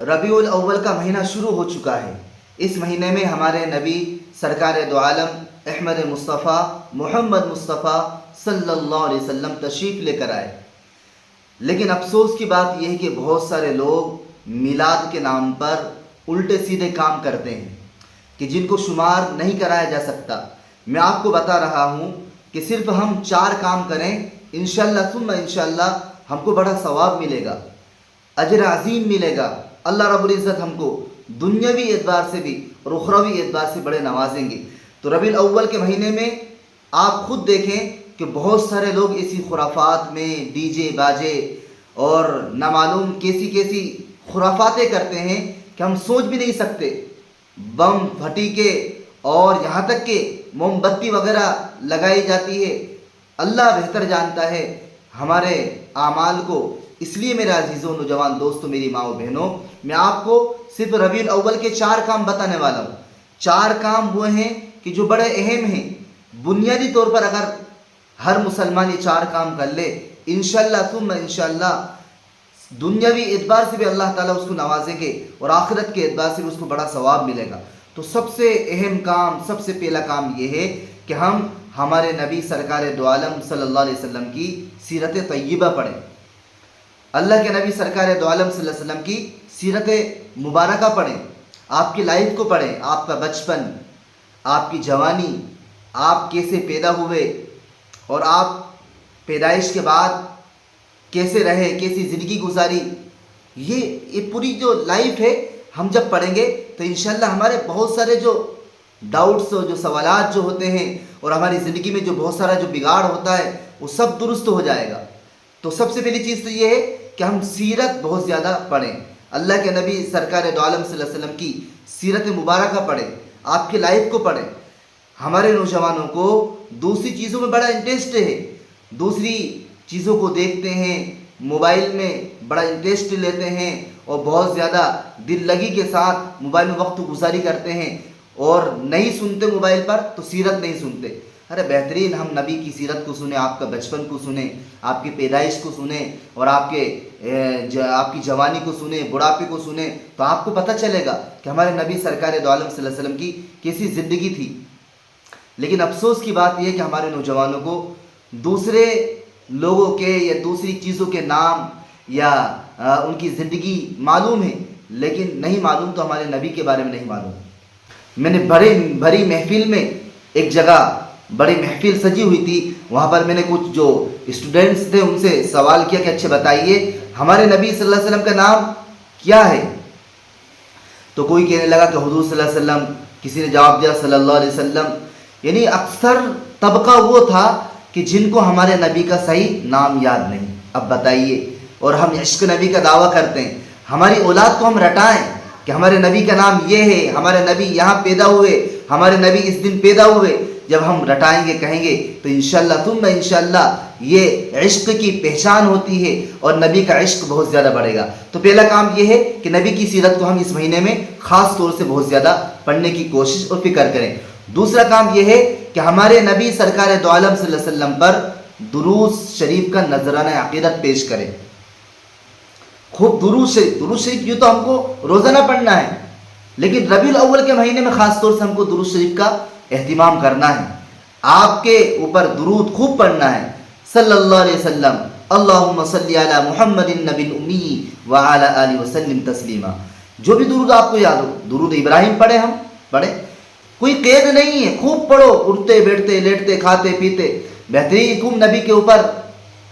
रबीउल अव्वल का महीना शुरू हो चुका है। इस महीने में हमारे नबी सरकार दो आलम अहमद मुस्तफ़ा मोहम्मद मुस्तफ़ा सल्लल्लाहु अलैहि वसल्लम तशरीफ़ लेकर आए। लेकिन अफसोस की बात यह है कि बहुत सारे लोग मिलाद के नाम पर उल्टे सीधे काम करते हैं कि जिनको शुमार नहीं कराया जा सकता। मैं आपको बता रहा हूँ कि सिर्फ हम 4 काम करें, इंशाअल्लाह सुम्मा इंशाअल्लाह हमको बड़ा सवाब मिलेगा, अजर अजीम मिलेगा। अल्लाह रब्बुल इज़्ज़त हमको दुनियावी एतबार से भी और उखरवी एतबार से बड़े नवाजेंगे। तो रबीउल अव्वल के महीने में आप खुद देखें कि बहुत सारे लोग इसी खुराफात में डीजे बाजे और नामालूम कैसी कैसी खुराफातें करते हैं कि हम सोच भी नहीं सकते। बम फटीके और यहाँ तक कि मोमबत्ती वगैरह लगाई जाती है। अल्लाह बेहतर जानता है हमारे आमाल को। इसलिए मेरे अजीज़ों नौजवान दोस्तों, मेरी माओ बहनों, मैं आपको सिर्फ रबीउल अव्वल के 4 काम बताने वाला हूँ। 4 काम वो हैं कि जो बड़े अहम हैं। बुनियादी तौर पर अगर हर मुसलमान ये 4 काम कर ले, इंशाअल्लाह सुम्मा इंशाअल्लाह दुनियावी एतबार से भी अल्लाह ताला उसको नवाजेंगे और आखिरत के एतबार से भी उसको बड़ा सवाब मिलेगा। तो सबसे अहम काम, सबसे पहला काम ये है कि हम हमारे नबी सरकार दो आलम सल्लल्लाहु अलैहि वसल्लम की सीरत तय्यबा पढ़ें। अल्लाह के नबी सरकार दो आलम सल्लल्लाहु अलैहि वसल्लम की सीरत मुबारका पढ़ें। आपकी लाइफ को पढ़ें, आपका बचपन, आपकी जवानी, आप कैसे पैदा हुए और आप पैदाइश के बाद कैसे रहे, कैसी ज़िंदगी गुजारी। ये पूरी जो लाइफ है हम जब पढ़ेंगे तो इंशाअल्लाह हमारे बहुत सारे जो डाउट्स, जो सवालात जो होते हैं और हमारी ज़िंदगी में जो बहुत सारा जो बिगाड़ होता है वो सब दुरुस्त हो जाएगा। तो सबसे पहली चीज़ तो ये है कि हम सीरत बहुत ज़्यादा पढ़ें। अल्लाह के नबी सरकार दो आलम सल्लल्लाहु अलैहि वसल्लम की सीरत मुबारका पढ़ें, आपकी लाइफ को पढ़ें। हमारे नौजवानों को दूसरी चीज़ों में बड़ा इंटरेस्ट है, दूसरी चीज़ों को देखते हैं, मोबाइल में बड़ा इंटरेस्ट लेते हैं और बहुत ज़्यादा दिल लगी के साथ मोबाइल में वक्त गुजारी करते हैं और नहीं सुनते मोबाइल पर तो सीरत नहीं सुनते। अरे बेहतरीन हम नबी की सीरत को सुने, आपका बचपन को सुने, आपकी पैदाइश को सुने और आपकी जवानी को सुने, बुढ़ापे को सुने, तो आपको पता चलेगा कि हमारे नबी सरकार दो आलम सल्लल्लाहु अलैहि वसल्लम की कैसी ज़िंदगी थी। लेकिन अफसोस की बात यह है कि हमारे नौजवानों को दूसरे लोगों के या दूसरी चीज़ों के नाम या उनकी ज़िंदगी मालूम है, लेकिन नहीं मालूम तो हमारे नबी के बारे में नहीं मालूम। मैंने भरी महफिल में एक जगह बड़ी महफिल सजी हुई थी, वहाँ पर मैंने कुछ जो स्टूडेंट्स थे उनसे सवाल किया कि अच्छे बताइए हमारे नबी सल्लल्लाहु अलैहि वसल्लम का नाम क्या है। तो कोई कहने लगा कि हुजूर सल्लल्लाहु अलैहि वसल्लम, किसी ने जवाब दिया सल्लल्लाहु अलैहि वसल्लम। यानी अक्सर तबका वो था कि जिनको हमारे नबी का सही नाम याद नहीं। अब बताइए, और हम इश्क नबी का दावा करते हैं, हमारी औलाद को हम रटाएं कि हमारे नबी का नाम ये है, हमारे नबी यहाँ पैदा हुए, हमारे नबी इस दिन पैदा हुए। जब हम रटाएंगे कहेंगे तो इंशाअल्लाह तुम इंशाअल्लाह ये इश्क की पहचान होती है और नबी का इश्क बहुत ज़्यादा बढ़ेगा। तो पहला काम ये है कि नबी की सीरत को हम इस महीने में ख़ास तौर से बहुत ज़्यादा पढ़ने की कोशिश और फिक्र करें। दूसरा काम यह है कि हमारे नबी सरकार दो आलम सल्लल्लाहु अलैहि वसल्लम पर दुरूद शरीफ का नजराना अक़ीदत पेश करें। खूब दुरूद शरीफ यूँ तो हमको रोज़ाना पढ़ना है, लेकिन रबीउल अव्वल के महीने में ख़ास तौर से हमको दुरूद शरीफ का एहतिमाम करना है। आपके ऊपर दुरूद खूब पढ़ना है। सल्लल्लाहु अलैहि वसल्लम, अल्लाहुम्मा सल्ली अला मुहम्मदिन नबिल उम्मी व अला आलिहि वसल्लम तस्लीमा। जो भी दुरूद आपको याद हो, दुरूद इब्राहिम पढ़े, हम पढ़े, कोई कैद नहीं है, खूब पढ़ो, उठते बैठते लेटते खाते पीते, बेहतरीन खूब नबी के ऊपर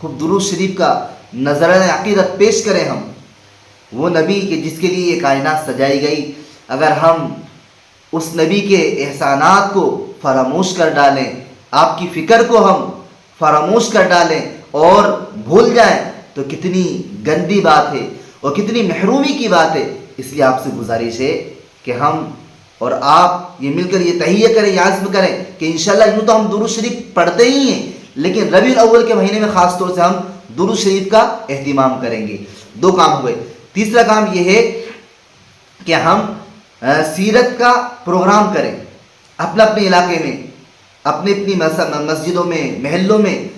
खूब दुरूद शरीफ का नजराना अक़ीदत पेश करें। हम वो नबी के जिसके लिए ये कायनात सजाई गई, अगर हम उस नबी के एहसानात को फरामोश कर डालें, आपकी फ़िक्र को हम फरामोश कर डालें और भूल जाएं तो कितनी गंदी बात है और कितनी महरूमी की बात है। इसलिए आपसे गुजारिश है कि हम और आप ये मिलकर ये तहिया करें, ये आज़्म करें कि इंशाअल्लाह यूँ तो हम दुरूद शरीफ पढ़ते ही हैं, लेकिन रबीउल अव्वल के महीने में ख़ास तौर से हम दुरूद शरीफ का एहतिमाम करेंगे। 2 काम हुए। तीसरा काम ये है कि हम सीरत का प्रोग्राम करें अपने अपने इलाके में, अपनी अपनी मस्जिदों में, महल्लों में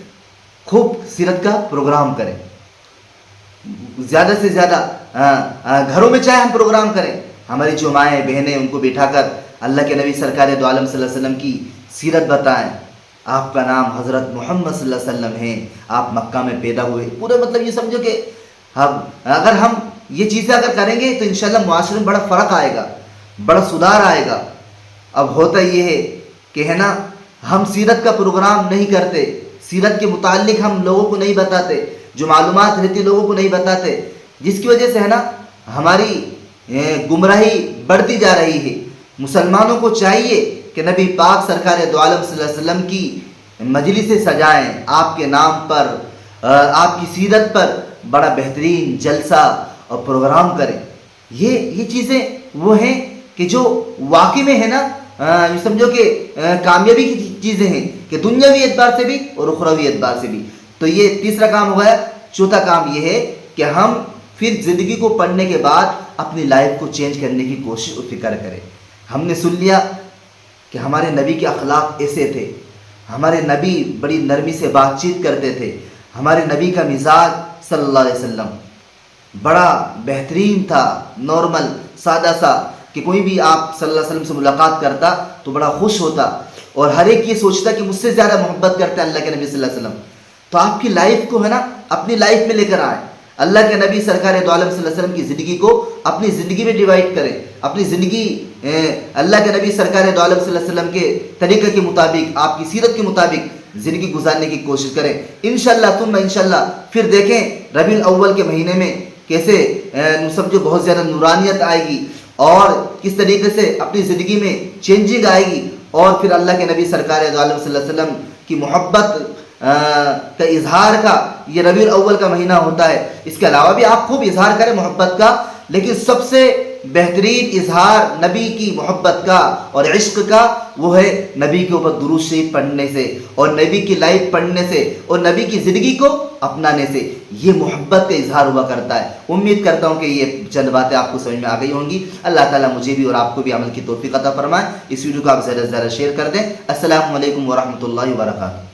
खूब सीरत का प्रोग्राम करें। ज़्यादा से ज़्यादा گھروں میں چاہے ہم پروگرام کریں، ہماری جو مائیں بہنیں ان کو بٹھا کر اللہ کے نبی سرکار دو عالم صلی اللہ علیہ وسلم کی سیرت بتائیں، آپ کا نام حضرت محمد صلی اللہ علیہ وسلم ہے، آپ مکہ میں پیدا ہوئے، پورے مطلب یہ سمجھو کہ اگر ہم یہ چیزیں اگر کریں گے تو انشاءاللہ معاشرے میں بڑا فرق آئے گا، بڑا سدھار آئے گا۔ اب ہوتا یہ ہے کہ ہے نا، ہم سیرت کا پروگرام نہیں کرتے، سیرت کے متعلق ہم لوگوں کو نہیں بتاتے، جو معلومات رہتی لوگوں کو نہیں بتاتے، جس کی وجہ سے ہے نا ہماری گمراہی بڑھتی جا رہی ہے۔ مسلمانوں کو چاہیے کہ نبی پاک سرکار دو عالم صلی اللہ علیہ وسلم کی مجلسیں سجائیں، آپ کے نام پر، آپ کی سیرت پر بڑا بہترین جلسہ اور پروگرام کریں۔ یہ چیزیں وہ ہیں کہ جو واقعی میں ہے نا، یہ سمجھو کہ کامیابی کی چیزیں ہیں کہ دنیاوی اعتبار سے بھی اور اخروی اعتبار سے بھی۔ تو یہ تیسرا کام ہو گیا۔ چوتھا کام یہ ہے کہ ہم پھر زندگی کو پڑھنے کے بعد اپنی لائف کو چینج کرنے کی کوشش اور فکر کریں۔ ہم نے سن لیا کہ ہمارے نبی کے اخلاق ایسے تھے، ہمارے نبی بڑی نرمی سے بات چیت کرتے تھے، ہمارے نبی کا مزاج صلی اللہ علیہ وسلم بڑا بہترین تھا، نارمل سادہ سا، کہ کوئی بھی آپ صلی اللہ علیہ وسلم سے ملاقات کرتا تو بڑا خوش ہوتا اور ہر ایک یہ سوچتا کہ مجھ سے زیادہ محبت کرتا ہے اللہ کے نبی صلی اللہ علیہ وسلم۔ تو آپ کی لائف کو ہے نا اپنی لائف میں لے کر آئیں، اللہ کے نبی سرکار دو عالم صلی اللہ علیہ وسلم کی زندگی کو اپنی زندگی میں ڈیوائڈ کریں، اپنی زندگی اللہ کے نبی سرکار دو عالم صلی اللہ علیہ وسلم کے طریقے کے مطابق، آپ کی سیرت کے مطابق زندگی گزارنے کی کوشش کریں۔ انشاءاللہ ثم انشاءاللہ پھر دیکھیں ربیع الاول کے مہینے میں کیسے سمجھو بہت زیادہ نورانیت آئے گی اور کس طریقے سے اپنی زندگی میں چینجنگ آئے گی، اور پھر اللہ کے نبی سرکار دو عالم صلی اللہ علیہ وسلم کی محبت کا اظہار کا یہ ربیع الاول کا مہینہ ہوتا ہے۔ اس کے علاوہ بھی آپ خوب اظہار کریں محبت کا، لیکن سب سے بہترین اظہار نبی کی محبت کا اور عشق کا وہ ہے نبی کے اوپر درود شریف پڑھنے سے اور نبی کی لائف پڑھنے سے اور نبی کی زندگی کو اپنانے سے، یہ محبت کا اظہار ہوا کرتا ہے۔ امید کرتا ہوں کہ یہ چند باتیں آپ کو سمجھ میں آ گئی ہوں گی۔ اللہ تعالیٰ مجھے بھی اور آپ کو بھی عمل کی توفیق عطا فرمائے۔ اس ویڈیو کو آپ زیادہ سے زیادہ شیئر کر دیں۔ السلام علیکم ورحمۃ اللہ وبرکاتہ۔